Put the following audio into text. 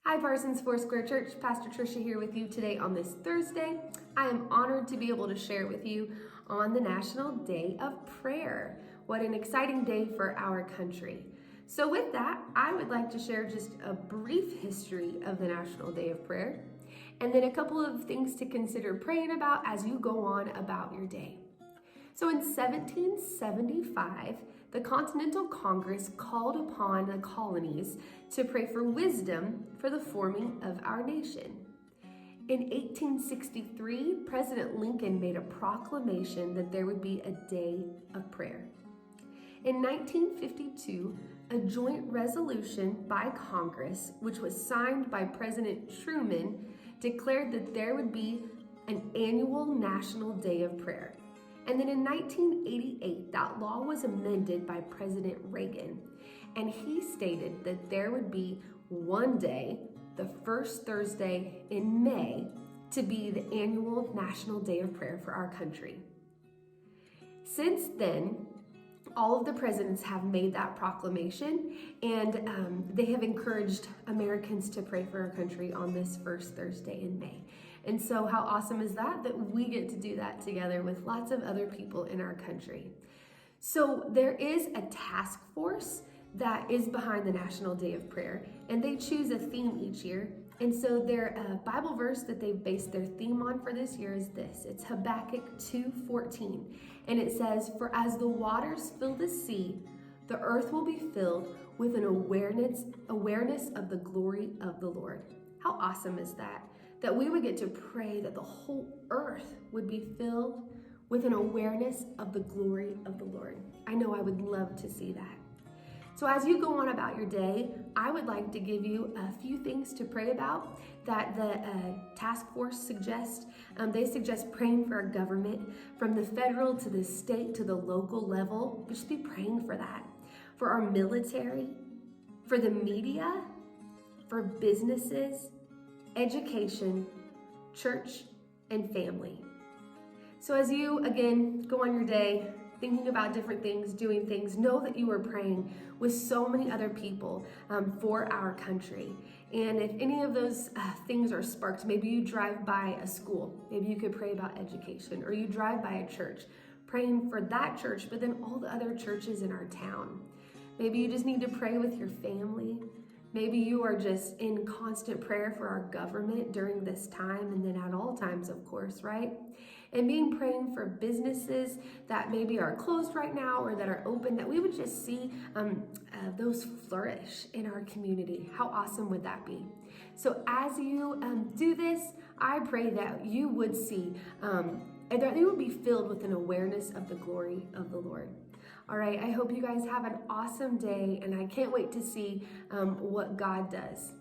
Hi Parsons Foursquare Church, Pastor Tricia here with you today on this Thursday. I am honored to be able to share with you on the National Day of Prayer. What an exciting day for our country. So with that, I would like to share just a brief history of the National Day of Prayer, and then a couple of things to consider praying about as you go on about your day. So in 1775, the Continental Congress called upon the colonies to pray for wisdom for the forming of our nation. In 1863, President Lincoln made a proclamation that there would be a day of prayer. In 1952, a joint resolution by Congress, which was signed by President Truman, declared that there would be an annual National Day of Prayer. And then in 1988, that law was amended by President Reagan, and he stated that there would be one day, the first Thursday in May, to be the annual National Day of Prayer for our country. Since then, all of the presidents have made that proclamation, and they have encouraged Americans to pray for our country on this first Thursday in May. And so how awesome is that we get to do that together with lots of other people in our country. So there is a task force that is behind the National Day of Prayer, and they choose a theme each year. And so their Bible verse that they've based their theme on for this year is this. It's Habakkuk 2:14, and it says, "For as the waters fill the sea, the earth will be filled with an awareness of the glory of the Lord." How awesome is that? That we would get to pray that the whole earth would be filled with an awareness of the glory of the Lord. I know I would love to see that. So as you go on about your day, I would like to give you a few things to pray about that the task force suggests. They suggest praying for our government, from the federal to the state to the local level. Just be praying for that. For our military, for the media, for businesses, education, church, and family. So as you, again, go on your day, thinking about different things, doing things, know that you are praying with so many other people for our country. And if any of those things are sparked, maybe you drive by a school, maybe you could pray about education, or you drive by a church, praying for that church, but then all the other churches in our town. Maybe you just need to pray with your family. Maybe you are just in constant prayer for our government during this time, and then at all times, of course, right? And praying for businesses that maybe are closed right now or that are open, that we would just see those flourish in our community. How awesome would that be? So as you do this, I pray that you would see, and that you would be filled with an awareness of the glory of the Lord. All right, I hope you guys have an awesome day, and I can't wait to see what God does.